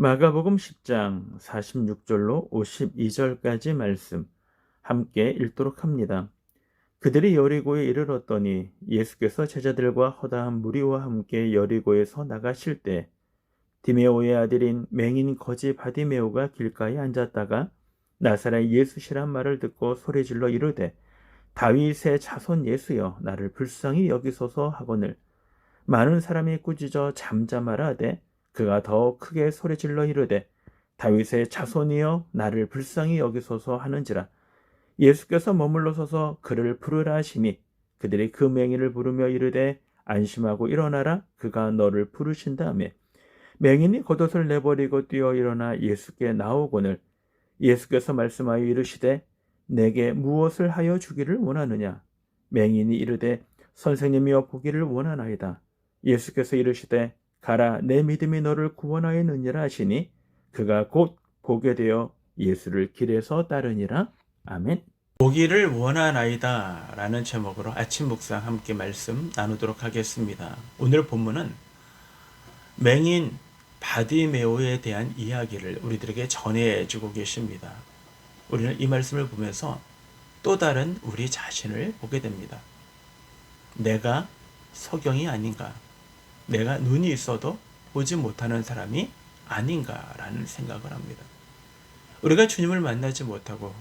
마가복음 10장 46절로 52절까지 말씀 함께 읽도록 합니다. 그들이 여리고에 이르렀더니 예수께서 제자들과 허다한 무리와 함께 여리고에서 나가실 때 디메오의 아들인 맹인 거지 바디메오가 길가에 앉았다가 나사렛 예수시란 말을 듣고 소리질러 이르되 다윗의 자손 예수여 나를 불쌍히 여기소서 하거늘 많은 사람이 꾸짖어 잠잠하라 하되 그가 더 크게 소리질러 이르되 다윗의 자손이여 나를 불쌍히 여기소서 하는지라. 예수께서 머물러 서서 그를 부르라 하시니 그들이 그 맹인을 부르며 이르되 안심하고 일어나라 그가 너를 부르신 다음에 맹인이 겉옷을 내버리고 뛰어 일어나 예수께 나오거늘 예수께서 말씀하여 이르시되 내게 무엇을 하여 주기를 원하느냐. 맹인이 이르되 선생님이여 보기를 원하나이다. 예수께서 이르시되 가라 내 믿음이 너를 구원하였느니라 하시니 그가 곧 보게 되어 예수를 길에서 따르니라. 아멘. 보기를 원하나이다 라는 제목으로 아침 묵상 함께 말씀 나누도록 하겠습니다. 오늘 본문은 맹인 바디메오에 대한 이야기를 우리들에게 전해주고 계십니다. 우리는 이 말씀을 보면서 또 다른 우리 자신을 보게 됩니다. 내가 소경이 아닌가? 내가 눈이 있어도 보지 못하는 사람이 아닌가라는 생각을 합니다. 우리가 주님을 만나지 못하고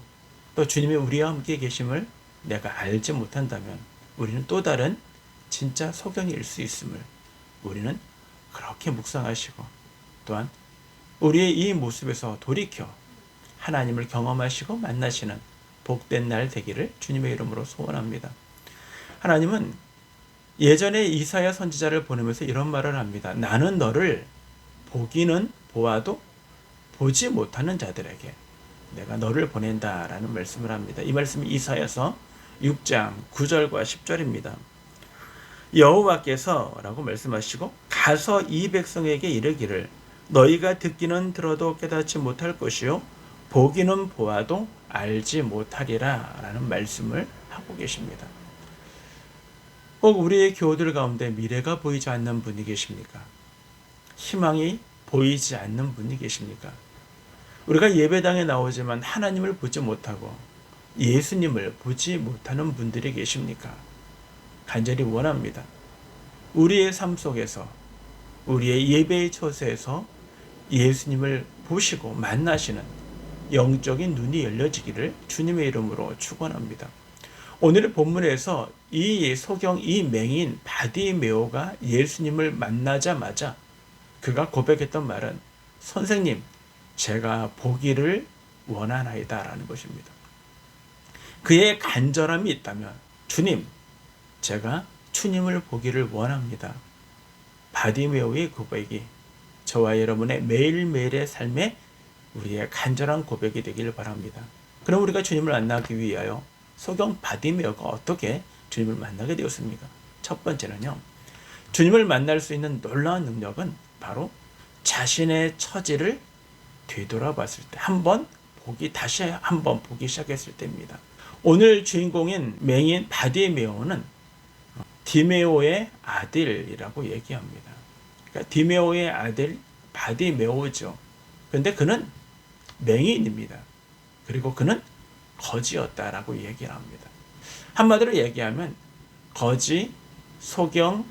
또 주님이 우리와 함께 계심을 내가 알지 못한다면 우리는 또 다른 진짜 소경일 수 있음을 우리는 그렇게 묵상하시고 또한 우리의 이 모습에서 돌이켜 하나님을 경험하시고 만나시는 복된 날 되기를 주님의 이름으로 소원합니다. 하나님은 예전에 이사야 선지자를 보내면서 이런 말을 합니다. 나는 너를 보기는 보아도 보지 못하는 자들에게 내가 너를 보낸다라는 말씀을 합니다. 이 말씀이 이사야서 6장 9절과 10절입니다. 여호와께서 라고 말씀하시고 가서 이 백성에게 이르기를 너희가 듣기는 들어도 깨닫지 못할 것이요 보기는 보아도 알지 못하리라 라는 말씀을 하고 계십니다. 꼭 우리의 교우들 가운데 미래가 보이지 않는 분이 계십니까? 희망이 보이지 않는 분이 계십니까? 우리가 예배당에 나오지만 하나님을 보지 못하고 예수님을 보지 못하는 분들이 계십니까? 간절히 원합니다. 우리의 삶 속에서 우리의 예배의 처소에서 예수님을 보시고 만나시는 영적인 눈이 열려지기를 주님의 이름으로 축원합니다. 오늘의 본문에서 이 소경 이 맹인 바디메오가 예수님을 만나자마자 그가 고백했던 말은 선생님 제가 보기를 원하나이다 라는 것입니다. 그의 간절함이 있다면 주님 제가 주님을 보기를 원합니다. 바디메오의 고백이 저와 여러분의 매일매일의 삶에 우리의 간절한 고백이 되기를 바랍니다. 그럼 우리가 주님을 만나기 위하여 소경 바디메오가 어떻게 주님을 만나게 되었습니까? 첫 번째는요. 주님을 만날 수 있는 놀라운 능력은 바로 자신의 처지를 되돌아봤을 때 다시 한번 보기 시작했을 때입니다. 오늘 주인공인 맹인 바디메오는 디메오의 아들이라고 얘기합니다. 그러니까 디메오의 아들 바디메오죠. 그런데 그는 맹인입니다. 그리고 그는 거지였다라고 얘기를 합니다. 한마디로 얘기하면 거지, 소경,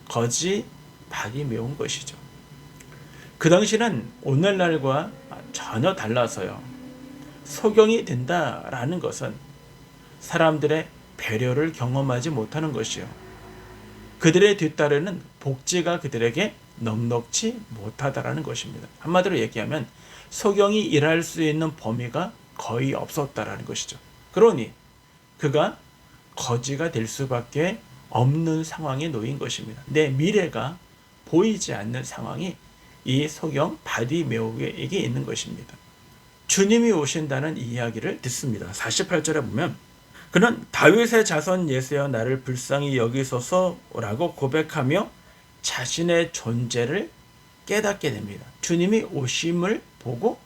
거지, 바디메오인 것이죠. 그 당시는 오늘날과 전혀 달라서요. 소경이 된다라는 것은 사람들의 배려를 경험하지 못하는 것이요. 그들의 뒤따르는 복지가 그들에게 넉넉지 못하다라는 것입니다. 한마디로 얘기하면 소경이 일할 수 있는 범위가 거의 없었다라는 것이죠. 그러니 그가 거지가 될 수밖에 없는 상황에 놓인 것입니다. 내 미래가 보이지 않는 상황이 이 소경 바디메오에게 있는 것입니다. 주님이 오신다는 이야기를 듣습니다. 48절에 보면 그는 다윗의 자손 예수여 나를 불쌍히 여기소서라고 고백하며 자신의 존재를 깨닫게 됩니다. 주님이 오심을 보고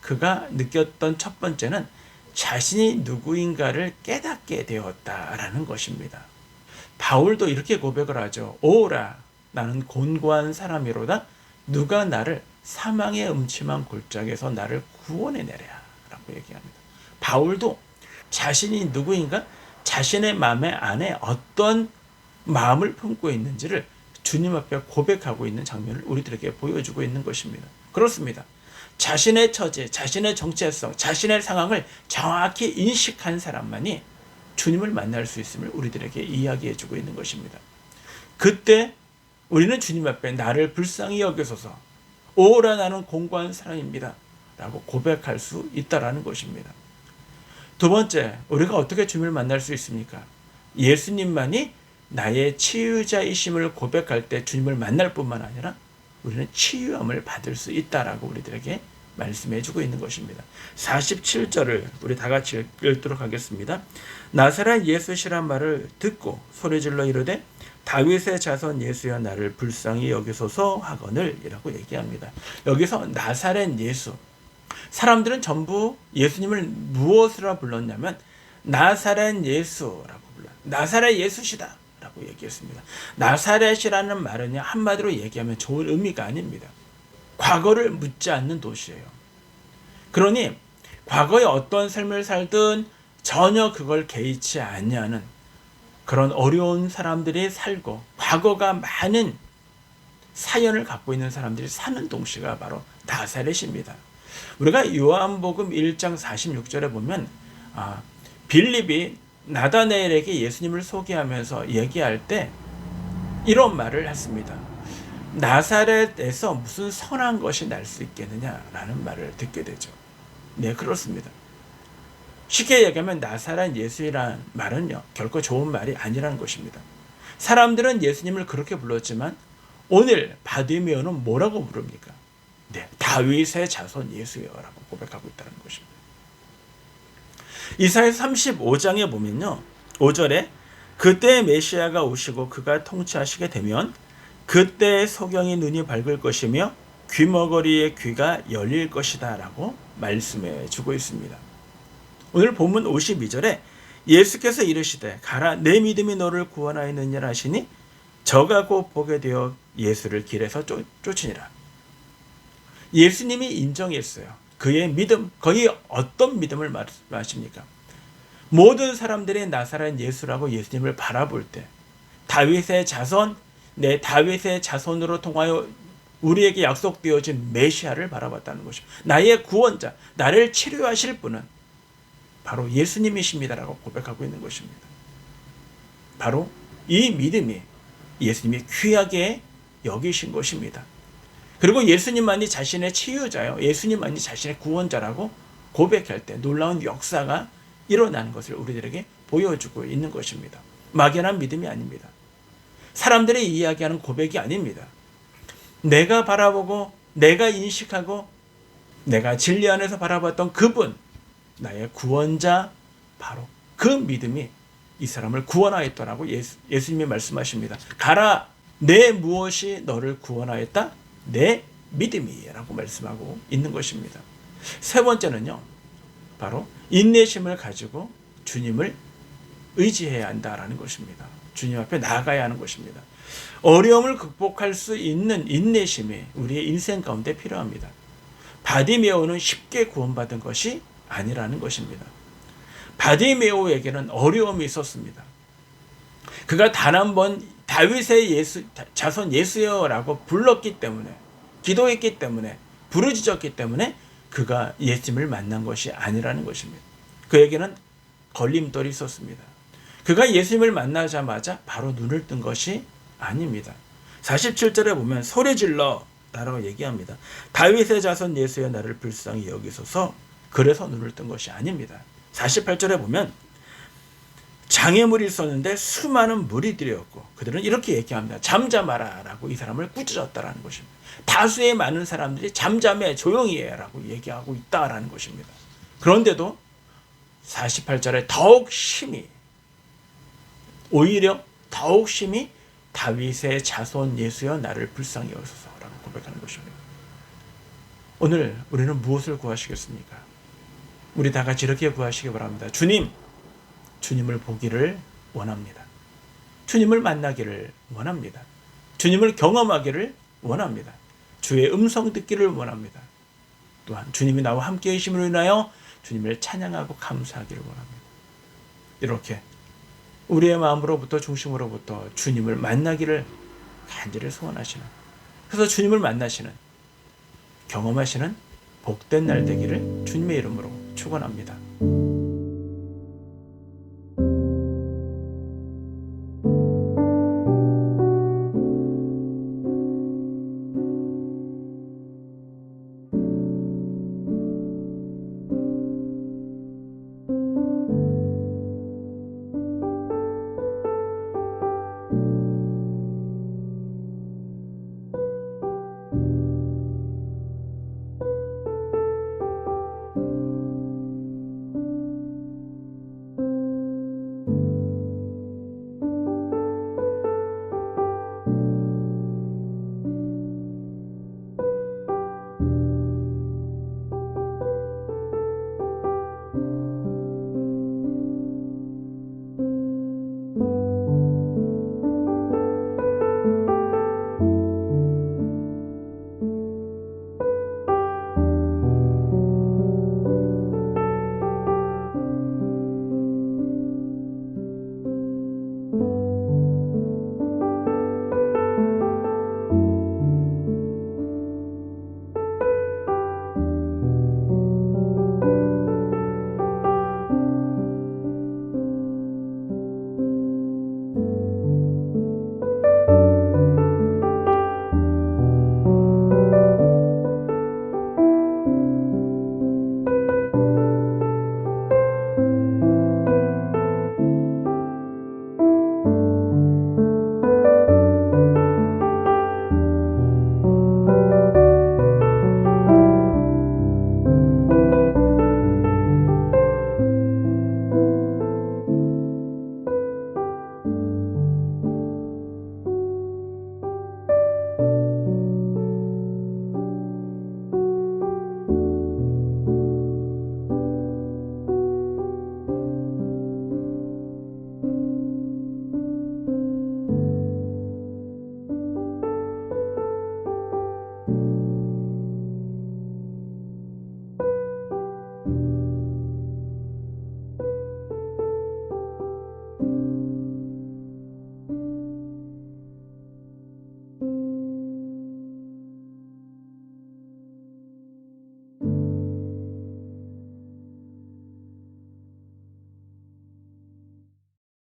그가 느꼈던 첫 번째는 자신이 누구인가를 깨닫게 되었다라는 것입니다. 바울도 이렇게 고백을 하죠. 오라 나는 곤고한 사람이로다 누가 나를 사망의 음침한 골짜기에서 나를 구원해내랴 라고 얘기합니다. 바울도 자신이 누구인가? 자신의 마음의 안에 어떤 마음을 품고 있는지를 주님 앞에 고백하고 있는 장면을 우리들에게 보여주고 있는 것입니다. 그렇습니다. 자신의 처지, 자신의 정체성, 자신의 상황을 정확히 인식한 사람만이 주님을 만날 수 있음을 우리들에게 이야기해주고 있는 것입니다. 그때 우리는 주님 앞에 나를 불쌍히 여기소서, 오라 나는 공고한 사람입니다 라고 고백할 수 있다는 것입니다. 두 번째, 우리가 어떻게 주님을 만날 수 있습니까? 예수님만이 나의 치유자이심을 고백할 때 주님을 만날 뿐만 아니라 우리는 치유함을 받을 수 있다라고 우리들에게 말씀해주고 있는 것입니다. 47절을 우리 다 같이 읽도록 하겠습니다. 나사렛 예수시란 말을 듣고 소리질러 이르되 다윗의 자손 예수여 나를 불쌍히 여기소서 하거늘 이라고 얘기합니다. 여기서 나사렛 예수, 사람들은 전부 예수님을 무엇으로 불렀냐면 나사렛 예수라고 불러요. 나사렛 예수시다 라고 얘기했습니다. 나사렛이라는 말은요, 한마디로 얘기하면 좋은 의미가 아닙니다. 과거를 묻지 않는 도시예요. 그러니 과거에 어떤 삶을 살든 전혀 그걸 개의치 않냐는 그런 어려운 사람들이 살고 과거가 많은 사연을 갖고 있는 사람들이 사는 동시가 바로 나사렛입니다. 우리가 요한복음 1장 46절에 보면 빌립이 나다나엘에게 예수님을 소개하면서 얘기할 때 이런 말을 했습니다. 나사렛에서 무슨 선한 것이 날 수 있겠느냐라는 말을 듣게 되죠. 네, 그렇습니다. 쉽게 얘기하면 나사렛 예수라는 말은요, 결코 좋은 말이 아니라는 것입니다. 사람들은 예수님을 그렇게 불렀지만 오늘 바디메오는 뭐라고 부릅니까? 네, 다윗의 자손 예수여라고 고백하고 있다는 것입니다. 이사야 35장에 보면요, 5절에 그때 메시아가 오시고 그가 통치하시게 되면 그때 소경의 눈이 밝을 것이며 귀머거리의 귀가 열릴 것이다 라고 말씀해 주고 있습니다. 오늘 본문 52절에 예수께서 이르시되 가라 내 믿음이 너를 구원하였느니라 하시니 저가 곧 보게 되어 예수를 길에서 쫓으니라. 예수님이 인정했어요. 그의 믿음, 거의 어떤 믿음을 말씀하십니까? 모든 사람들이 나사렛 예수라고 예수님을 바라볼 때 다윗의 자손, 내 다윗의 자손으로 통하여 우리에게 약속되어진 메시아를 바라봤다는 것입니다. 나의 구원자, 나를 치료하실 분은 바로 예수님이십니다라고 고백하고 있는 것입니다. 바로 이 믿음이 예수님이 귀하게 여기신 것입니다. 그리고 예수님만이 자신의 치유자요, 예수님만이 자신의 구원자라고 고백할 때 놀라운 역사가 일어나는 것을 우리들에게 보여주고 있는 것입니다. 막연한 믿음이 아닙니다. 사람들이 이야기하는 고백이 아닙니다. 내가 바라보고 내가 인식하고 내가 진리 안에서 바라봤던 그분, 나의 구원자, 바로 그 믿음이 이 사람을 구원하였더라고 예수님이 말씀하십니다. 가라, 내 무엇이 너를 구원하였다? 내 믿음이라고 말씀하고 있는 것입니다. 세 번째는요, 바로 인내심을 가지고 주님을 의지해야 한다라는 것입니다. 주님 앞에 나아가야 하는 것입니다. 어려움을 극복할 수 있는 인내심이 우리의 인생 가운데 필요합니다. 바디메오는 쉽게 구원받은 것이 아니라는 것입니다. 바디메오에게는 어려움이 있었습니다. 그가 단 한 번 다윗의 자손 예수여라고 불렀기 때문에, 기도했기 때문에, 부르짖었기 때문에 그가 예수님을 만난 것이 아니라는 것입니다. 그에게는 걸림돌이 있었습니다. 그가 예수님을 만나자마자 바로 눈을 뜬 것이 아닙니다. 47절에 보면 소리질러 라고 얘기합니다. 다윗의 자손 예수여 나를 불쌍히 여기소서, 그래서 눈을 뜬 것이 아닙니다. 48절에 보면 장애물이 있었는데 수많은 무리들이었고 그들은 이렇게 얘기합니다. 잠잠하라 라고 이 사람을 꾸짖었다라는 것입니다. 다수의 많은 사람들이 잠잠해, 조용히 해 라고 얘기하고 있다라는 것입니다. 그런데도 48절에 더욱 심히, 오히려 더욱 심히 다윗의 자손 예수여 나를 불쌍히 여기소서 라고 고백하는 것입니다. 오늘 우리는 무엇을 구하시겠습니까? 우리 다 같이 이렇게 구하시기 바랍니다. 주님, 주님을 보기를 원합니다. 주님을 만나기를 원합니다. 주님을 경험하기를 원합니다. 주의 음성 듣기를 원합니다. 또한 주님이 나와 함께 계심으로 인하여 주님을 찬양하고 감사하기를 원합니다. 이렇게 우리의 마음으로부터 중심으로부터 주님을 만나기를 간절히 소원하시는, 그래서 주님을 만나시는, 경험하시는 복된 날 되기를 주님의 이름으로 축원합니다.